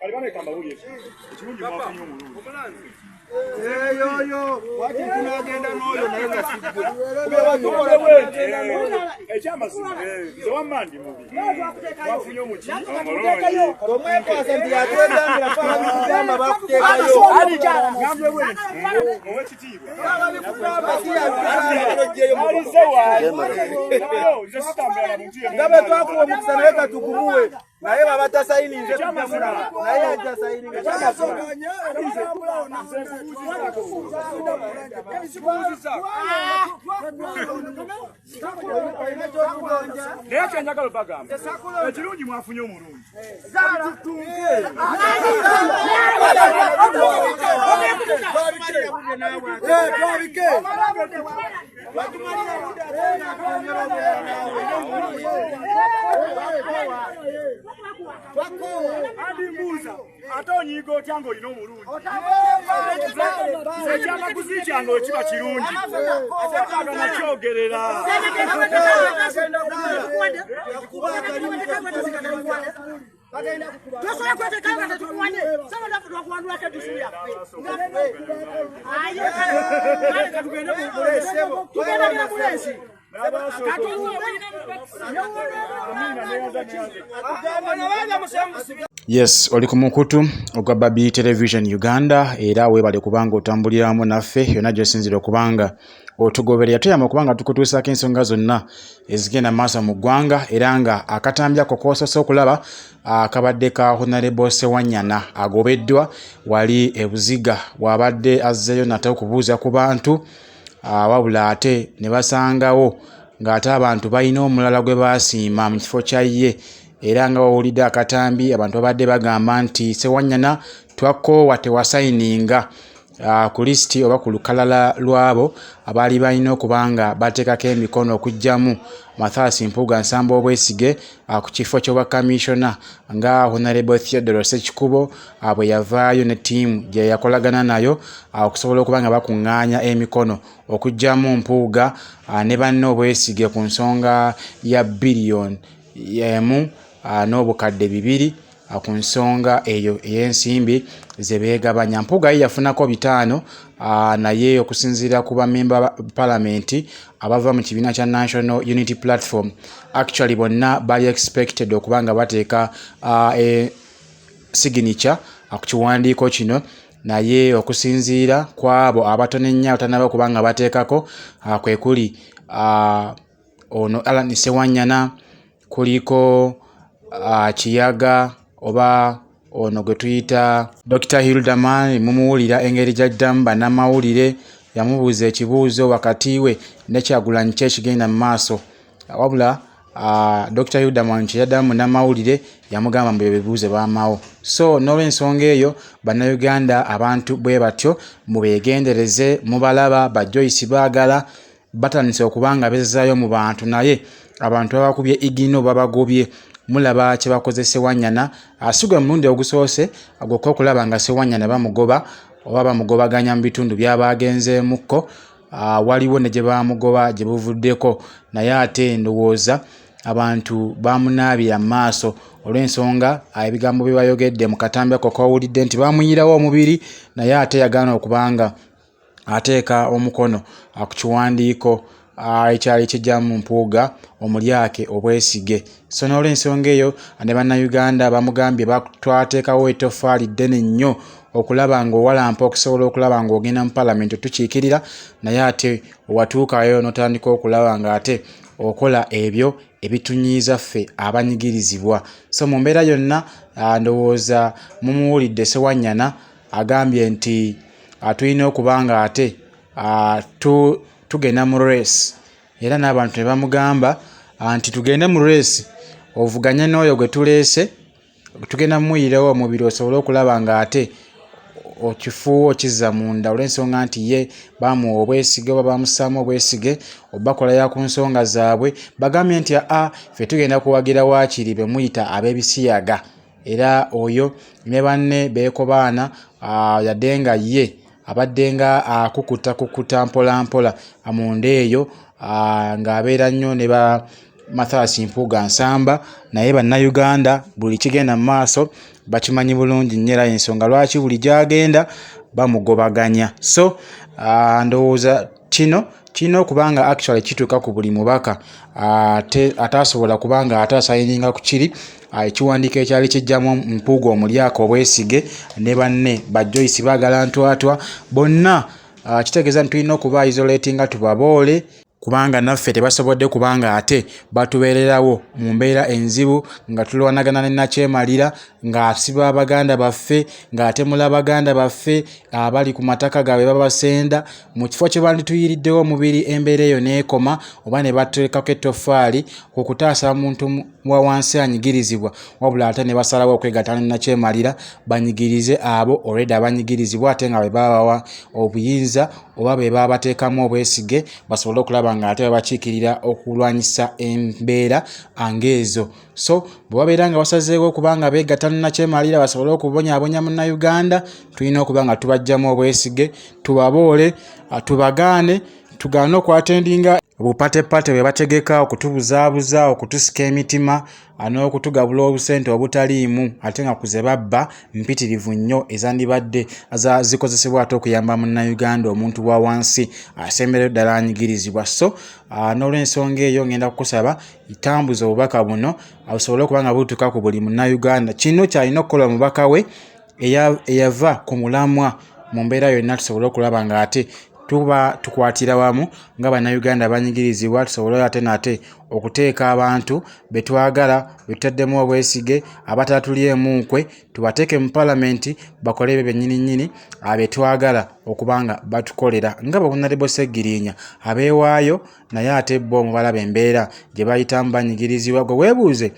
Alibane kamba uli. Ekirungi mwafunye omulungi. Yo, wati tunagenda n'oyo naye nga sibwe. Ekyamazima, nze wammandi mubi. Mwafunye omuki. Omwekwasa nti yatendambira fala bikugamba bakuteekayo. Ngambye bwenti. Owekitiibwa. Alize waali. Nze sitambula muntu yenna. Nga bwe twakuwa omukisa naye katugumuwe. Naye baba tasayininze kugumula. Naye ajja sayininga kyamasoga. Naye kyenjagala bagamba ekirungi mwafunye omulungi. Andi mbuuza ate onyiiga otya ng'olina omulungi. Ekyamaguzi kyange ekiba kirungi ate kaaga nakyogerera. Yes, oli ku mukutu ogwa Babi Television Uganda era webale kubanga otambuliramu naffe yonna gy'osinzira okubanga otugoberera tuyamba kubanga tukutuusaako ensonga zonna ezigenda maaso mu ggwanga era nga akatambi ako k'osoose okulaba akabadde ka Honorable Ssewanyana agobeddwa wali ebuziga bw'abadde azzeeyo nate okubuuza ku bantu wabula ate ne basangawo ng'ate abantu balina omulala gwe baasiima mu kifo kya ye era nga wawulidde akatambi abantu babadde bagamba nti Ssewanyana twakoowa tewasayininga ku lisiti oba ku lukalala lwabo abaali balina okubanga bateekako emikono okugjamu Mathias Mpuuga Nsamba Obwesige ku kifo ky'obwa Commissioner nga Honorable Theodore Ssekikubo bwe yavaayo ne ttiimu gye yakolagana nayo okusobola okubanga bakuŋŋaanya emikono okugjamu Mpuuga ne banne Obwesige ku nsonga ya biliyoni emu n'obukadde 2 ku nsonga eyo ey'ensimbi ze beegabanya. Mpuuga ye yafunako 5 naye okusinziira ku bamemba palamenti abava mu kibiina kya National Unity Platform actually bonna bali expected okubanga bateeka signature ku kiwandiiko kino naye okusinziira kwabo abatono ennyo abatanaba kubanga bateekako kwe kuli ono Alan Ssewanyana kuliko Kiyaga oba ono gwe tuyita Dr. Hildaman mumuwulira engeri gy'addamu bannamawulire yamubuuza ekibuuzo wakati we ne Kyagulanyi kye kigenda mu maaso wabula Dr. Hildaman kye yaddamu munnamawulire yamugamba mbu ebibuuzo baamawo. So n'olw'ensonga eyo bannayuganda abantu bwe batyo mubeegendereze mubalaba ba Joyce baagala batandise okubanga bezzaayo mu bantu naye abantu babakubye igino babagobye mulaba kye bakoze Ssewanyana asigwe mulundi ogusoose agokko okulaba nga Ssewanyana bamugoba oba bamugobaganya mu bitundu by'abagenzeemukko waliwo ne gye bamugoba gye buvuddeko naye ate ndowooza abantu bamunaabira mu maaso olw'ensonga ebigambo bye bayogedde mu katambi ako kawulidde nti bamuyirawo omubiri naye ate yagaana okubanga ateeka omukono ku kiwandiiko ekyali kijjamu Mpuuga omulyake Obwesige. So n'olw'ensonga eyo ne bannayuganda bamugambye twateekawo ettoffaali ddene nnyo okulaba ng'owalampa okusobola okulaba ng'ogenda mu palamenti otukiikirira naye ate owatuukayo n'otandika okulaba ng'ate okola ebyo ebitunyiiza ffe abanyigirizibwa. So mu mbeera yonna ndowooza mumuwulidde Ssewanyana agambye nti tulina okubanga ate tugenda mu race era n'abantu ne bamugamba nti tugende mu race ovuganye n'oyo gwe tuleese tugenda muyirawo omubiri osobole okulaba nga ate okifuuwa okizza munda olw'ensonga nti ye bamuwa Obwesige oba bamusaamu Obwesige obakola ya ku nsonga zaabwe bagambye nti ffe tugenda kuwagira waakiri be muyita ab'ebisiyaga era oyo ne banne beekobaana yadde nga ye abadde nga akukuta mpola mpola amunda eyo ng'abeera nnyo ne Mathias Mpuuga Nsamba naye bannayuganda buli kigenda mu maaso bakimanyi bulungi nnyo era ensonga lwaki buli gyagenda bamugobaganya. So ndowooza kino kubanga actually kituuka ku buli mubaka ataasobola kubanga ataasayininga ku kiri ekiwandiiko ekyali kijjamu Mpuuga omulyako obwesige ne banne ba Joyce Baagala Ntwatwa bonna kitegeeza nti tulina okuba isolatinga tubaboole kubanga naffe tebasobodde kubanga ate batubeererawo mu mbeera enzibu nga tulwanagana ne Nakyemalira ng'asiba abaganda baffe ng'atemula baganda baffe abali ku mataka gaabwe babasenda mu kifo kye bandituyiriddewo omubiri embeera eyo neekoma oba ne bateekako ettoffaali ku kutaasa muntu wa wansi anyigirizibwa wabula ate ne basalawo okwegattana ne Nakyemalira banyigirize abo already abanyigirizibwa ate nga bwe babawa obuyinza oba bwe baba bateekamu obwesige basobole okulaba nga ate babakiikirira okulwanyisa embeera angeezo. So bwe babeera nga basazeewo okubanga beegatta ne Nakyemalira basobole okubonyaabonya Munnayuganda tulina okuba nga tubajjamu obwesige tubaboole tubagaane tugaane okwatendinga obupatepate bwe bategeka okutubuzaabuza okutusika emitima n'okutugabula obusente obutaliimu ate nga kuze babba mpitirivu nnyo ezandibadde zikozesebwa ate okuyamba Munnayuganda omuntu wa wansi asembereyo ddala anyigirizibwa. So n'olw'ensonga eyo ngenda kukusaba itambuza obubaka buno osobole okuba nga butuuka ku buli Munnayuganda. Kino kyalina okukola omubaka we eyava ku mulamwa mu mbeera yonna tusobole okulaba nga ate tuba tukwatira wamu nga bannayuganda banyigirizibwa tusobole ate nate okuteeka abantu betwagala betutaddemu obwesige abatatulyemu nkwe tubateeke mu palamenti bakole ebyo bennyini abetwagala okubanga batukolera nga Honorable Sseggirinya abeewaayo naye ate bo mubalaba embeera gye bayitamu banyigirizibwa. Gwe weebuuze